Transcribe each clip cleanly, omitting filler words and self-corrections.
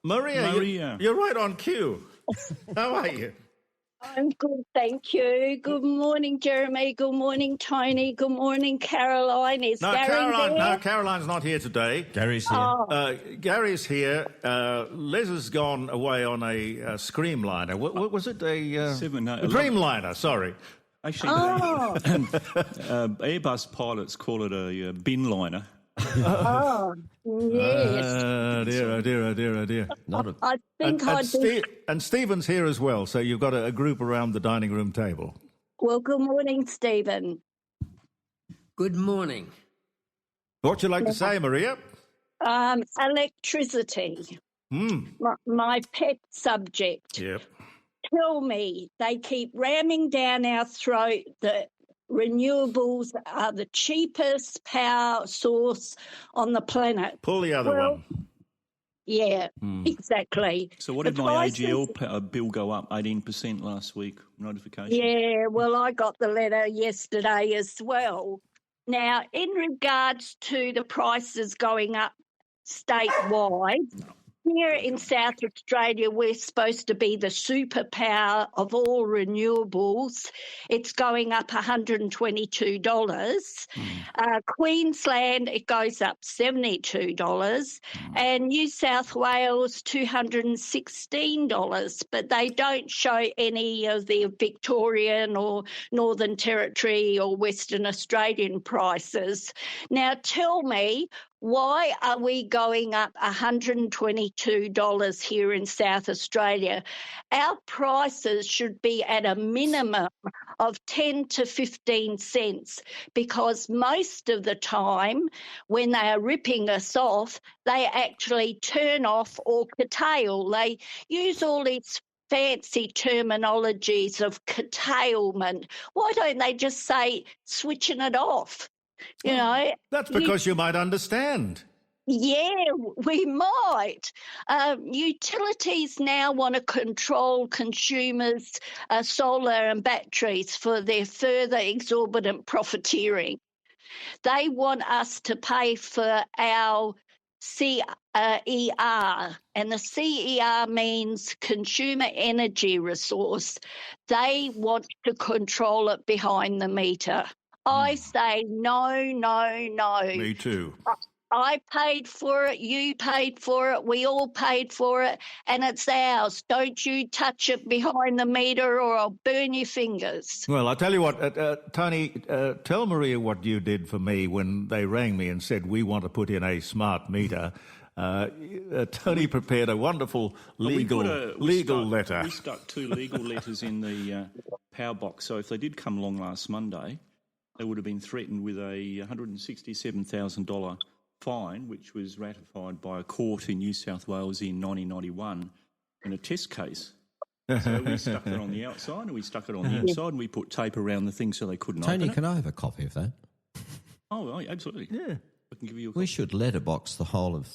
Maria. You're right on cue. How are you? I'm good, thank you. Good morning, Jeremy. Good morning, Tony. Good morning, Caroline. Is Gary there? No, Caroline's not here today. Gary's here. Oh. Gary's here. Les has gone away on a Screamliner. What was it? A Dreamliner, sorry. Actually, Airbus pilots call it a bin liner. Oh, yes. Dear. I think and Stephen's here as well, so you've got a group around the dining room table. Well, good morning, Stephen. Good morning. What'd you like to say, Maria? Electricity. My pet subject. Yep. Tell me, they keep ramming down our throat that renewables are the cheapest power source on the planet. Pull the other one. Yeah, exactly. So what did my AGL bill go up 18% last week? Notification. Yeah, well, I got the letter yesterday as well. Now, in regards to the prices going up statewide, here in South Australia, we're supposed to be the superpower of all renewables. It's going up $122. Queensland, it goes up $72. And New South Wales, $216. But they don't show any of the Victorian or Northern Territory or Western Australian prices. Now, tell me, why are we going up $122 here in South Australia? Our prices should be at a minimum of 10 to 15 cents, because most of the time when they are ripping us off, they actually turn off or curtail. They use all these fancy terminologies of curtailment. Why don't they just say switching it off? You know, that's because you might understand. Yeah, we might. Utilities now want to control consumers' solar and batteries for their further exorbitant profiteering. They want us to pay for our CER, and the CER means consumer energy resource. They want to control it behind the meter. I say no. Me too. I paid for it, you paid for it, we all paid for it, and it's ours. Don't you touch it behind the meter or I'll burn your fingers. Well, I'll tell you what, Tony, tell Maria what you did for me when they rang me and said, we want to put in a smart meter. Tony prepared a wonderful legal letter. We stuck 2 legal letters in the power box, so if they did come along last Monday, they would have been threatened with a $167,000 fine, which was ratified by a court in New South Wales in 1991 in a test case. So we stuck it on the outside and we stuck it on the inside and we put tape around the thing so they couldn't open it. Tony, can I have a copy of that? Oh, absolutely. Yeah. I can give you a copy. We should letterbox the whole of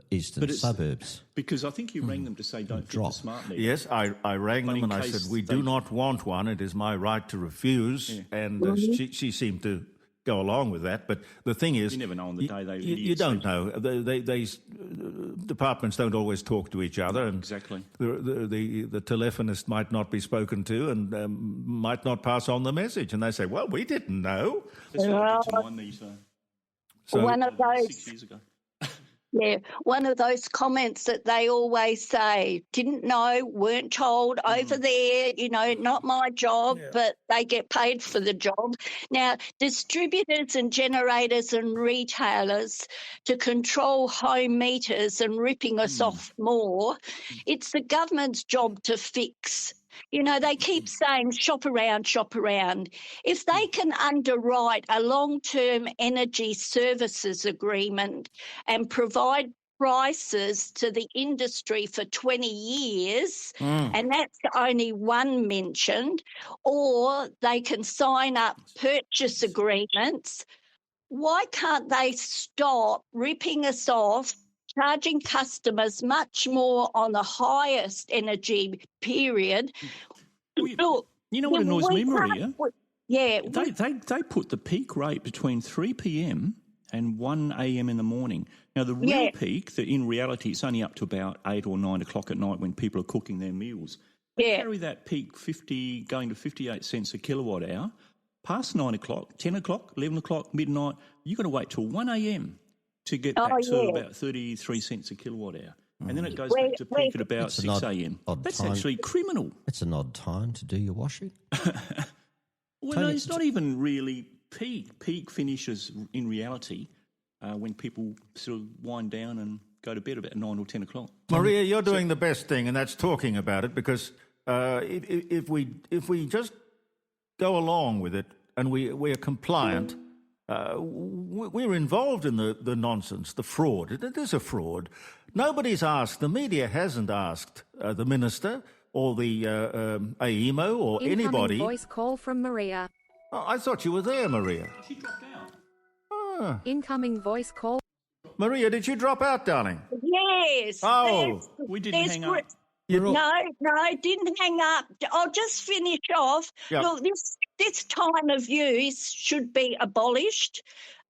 eastern suburbs. Because I think you rang them to say don't fit the smart meter. Yes, I rang them and I said, we do not want one. It is my right to refuse. Yeah. And she seemed to go along with that. But the thing is, you never know on the day they you don't know. They departments don't always talk to each other. And exactly. The telephonist might not be spoken to and might not pass on the message. And they say, well, we didn't know. One of those 6 years ago. Yeah, one of those comments that they always say, didn't know, weren't told, over there, not my job, but they get paid for the job. Now, distributors and generators and retailers to control home meters and ripping us off more, it's the government's job to fix. They keep saying shop around. If they can underwrite a long-term energy services agreement and provide prices to the industry for 20 years, and that's only one mentioned, or they can sign up purchase agreements, why can't they stop ripping us off, charging customers much more on the highest energy period? Look, you know what annoys me, Maria? Yeah. They put the peak rate between 3 p.m. and 1 a.m. in the morning. Now, the real peak, that in reality it's only up to about 8 or 9 o'clock at night when people are cooking their meals. They carry that peak going to 58 cents a kilowatt hour. Past 9 o'clock, 10 o'clock, 11 o'clock, midnight, you've got to wait till 1 a.m. to get back to about 33 cents a kilowatt hour. And then it goes back to peak at about 6 a.m. That's actually criminal. It's an odd time to do your washing. Well, no, it's not even really peak. Peak finishes in reality when people sort of wind down and go to bed about 9 or 10 o'clock. Maria, you're doing the best thing, and that's talking about it, because if we just go along with it and we're compliant, we're involved in the nonsense, the fraud. It is a fraud. Nobody's asked, the media hasn't asked the minister or the AEMO or anybody. Incoming voice call from Maria. Oh, I thought you were there, Maria. She dropped out. Ah. Incoming voice call. Maria, did you drop out, darling? Yes. Oh. We didn't hang up. No, I didn't hang up. I'll just finish off. Yep. Look, this time of use should be abolished.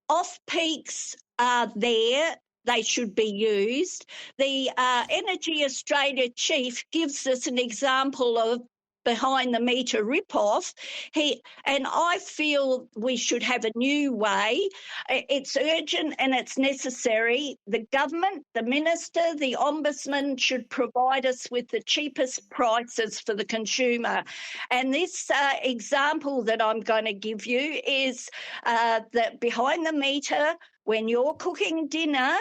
Off-peaks are there. They should be used. The Energy Australia chief gives us an example of behind-the-meter rip-off. And I feel we should have a new way. It's urgent and it's necessary. The government, the minister, the ombudsman should provide us with the cheapest prices for the consumer. And this example that I'm going to give you is that behind-the-meter, when you're cooking dinner,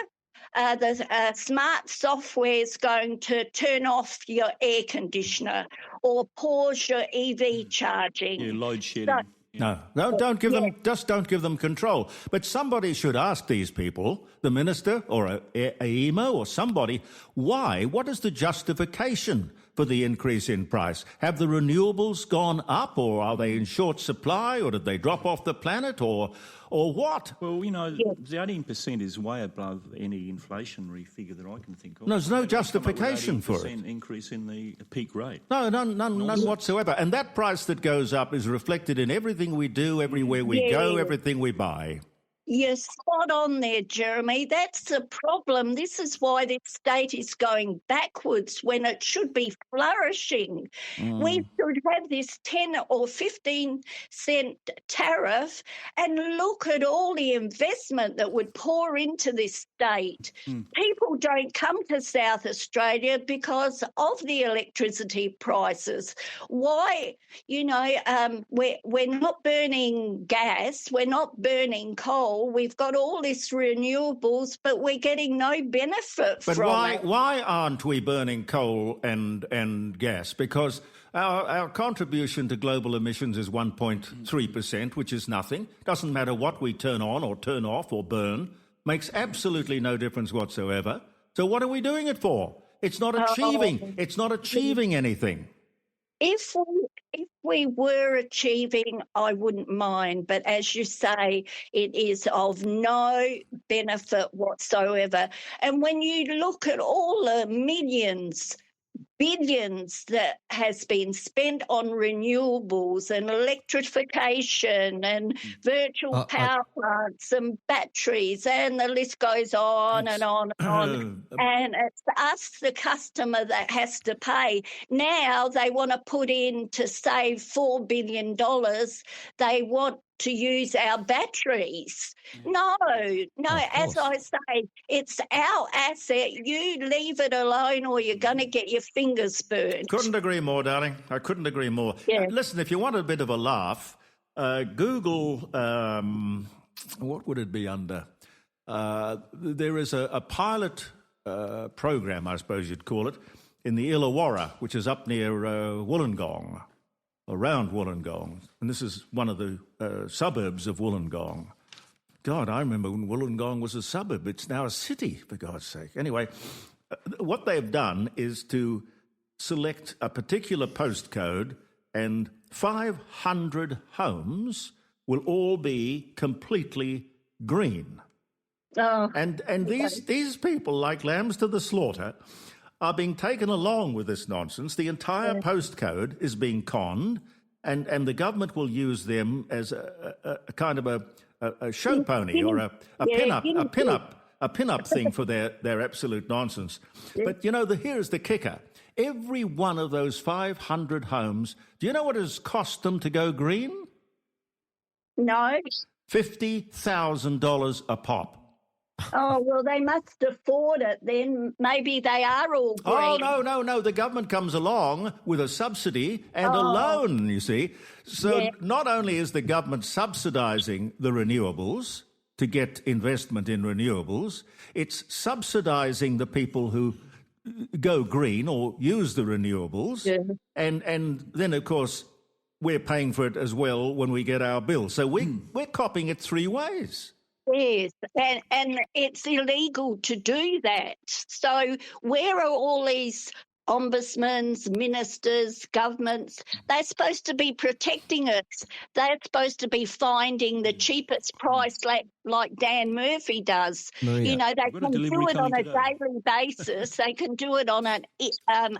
the smart software is going to turn off your air conditioner or pause your EV charging. Yeah, load shedding. No, don't give them. Just don't give them control. But somebody should ask these people, the minister or a AEMO or somebody, why? What is the justification for the increase in price? Have the renewables gone up, or are they in short supply, or did they drop off the planet, or what? Well, you know, the 18% is way above any inflationary figure that I can think of. No, there's no justification for it. Increase in the peak rate. No, none whatsoever. And that price that goes up is reflected in everything we do, everywhere we go, everything we buy. You're spot on there, Jeremy. That's the problem. This is why this state is going backwards when it should be flourishing. We should have this 10 or 15 cent tariff and look at all the investment that would pour into this state. People don't come to South Australia because of the electricity prices. Why? You know, we're not burning gas, we're not burning coal. We've got all this renewables, but we're getting no benefit from it. But why aren't we burning coal and gas? Because our contribution to global emissions is 1.3%, which is nothing. Doesn't matter what we turn on or turn off or burn. Makes absolutely no difference whatsoever. So what are we doing it for? It's not achieving. It's not achieving anything. If we were achieving, I wouldn't mind. But as you say, it is of no benefit whatsoever. And when you look at all the millions, billions that has been spent on renewables and electrification and virtual power plants and batteries, and the list goes on and on and on. And it's us, the customer, that has to pay. Now they want to put in to save $4 billion. They want to use our batteries. No, as I say, it's our asset. You leave it alone or you're going to get your fingers burned. Couldn't agree more, darling. I couldn't agree more. Yeah. Listen, if you want a bit of a laugh, Google, what would it be under? There is a pilot program, I suppose you'd call it, in the Illawarra, which is up near Wollongong. Around Wollongong, and this is one of the suburbs of Wollongong. God, I remember when Wollongong was a suburb. It's now a city, for God's sake. Anyway, what they've done is to select a particular postcode, and 500 homes will all be completely green. And these people, like lambs to the slaughter, are being taken along with this nonsense. The entire postcode is being conned, and the government will use them as a kind of a show pony or a pin-up pin-up thing for their absolute nonsense. But, here's the kicker. Every one of those 500 homes, do you know what it has cost them to go green? No. $50,000 a pop. Oh, well, they must afford it then. Maybe they are all green. Oh, no. The government comes along with a subsidy and a loan, you see. So not only is the government subsidising the renewables to get investment in renewables, it's subsidising the people who go green or use the renewables. Yeah. And then, of course, we're paying for it as well when we get our bill. So we're copying it three ways. Yes, and it's illegal to do that. So where are all these ombudsmen, ministers, governments? They're supposed to be protecting us. They're supposed to be finding the cheapest price like Dan Murphy does. Maria, they can do it on a daily basis. They can do it on an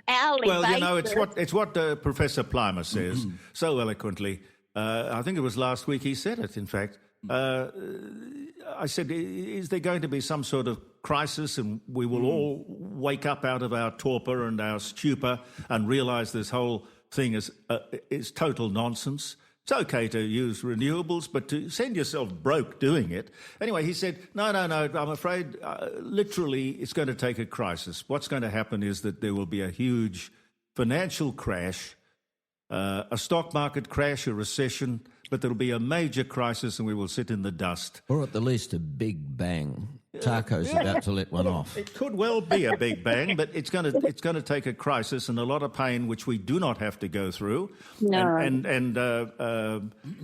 hourly basis. Well, it's what Professor Plimer says so eloquently. I think it was last week he said it, in fact. I said, is there going to be some sort of crisis and we will all wake up out of our torpor and our stupor and realise this whole thing is total nonsense? It's okay to use renewables, but to send yourself broke doing it. Anyway, he said, no, I'm afraid literally it's going to take a crisis. What's going to happen is that there will be a huge financial crash, a stock market crash, a recession, but there'll be a major crisis and we will sit in the dust. Or at the least a big bang. Taco's about to let one off. It could well be a big bang, but it's going to take a crisis and a lot of pain, which we do not have to go through. No. And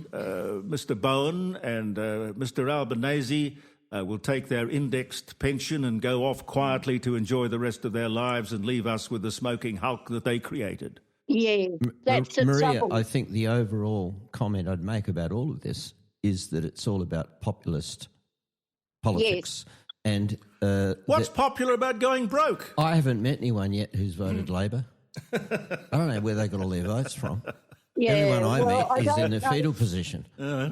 Mr. Bowen and Mr. Albanese will take their indexed pension and go off quietly to enjoy the rest of their lives and leave us with the smoking hulk that they created. Yeah, that's the Maria, trouble. I think the overall comment I'd make about all of this is that it's all about populist politics. Yes. And what's popular about going broke? I haven't met anyone yet who's voted Labor. I don't know where they got all their votes from. Yeah, Everyone I meet is in a know. fetal position. Yeah,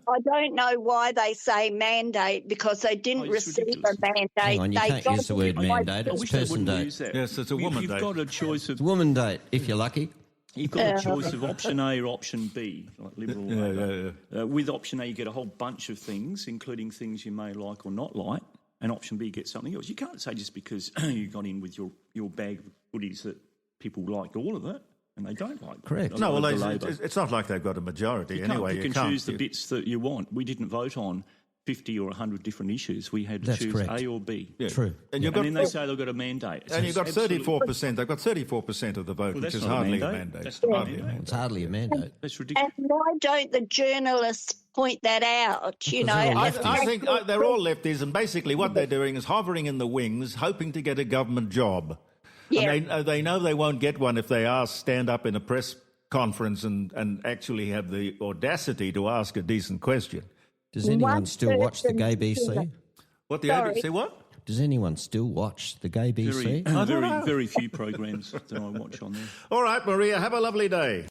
I don't know why they say mandate, because they didn't receive ridiculous. a mandate. Hang on, you They can't got use the word it. mandate. I It's wish they person wouldn't date. use that. Yes, it's a woman You've date. got a choice of It's woman date, if you're lucky. You've got a choice of option A or option B, like Liberal Labor. With option A, you get a whole bunch of things, including things you may like or not like, and option B gets something else. You can't say just because you got in with your bag of goodies that people like all of it, and they don't like. Correct. No, well, Labor. it's not like they've got a majority You anyway. can't pick and choose the bits that you want. We didn't vote on 50 or 100 different issues. We had to That's choose correct. A or B. Yeah. True. And then they say they've got a mandate. And you've got Absolutely- 34%. They've got 34% of the vote, Well, which that's is not hardly a mandate. mandate. That's not a Hardly a mandate. It's hardly a mandate. That's ridiculous. And why don't the journalists point that out? You know, they're all I lefties. think they're all lefties, and basically what they're doing is hovering in the wings, hoping to get a government job. Yeah. And they know they won't get one if they stand up in a press conference and actually have the audacity to ask a decent question. Does anyone One still watch the gay person- BC? What the Sorry. ABC? What? Does anyone still watch the gay BC? Very, very few programs that I watch on there. All right, Maria, have a lovely day.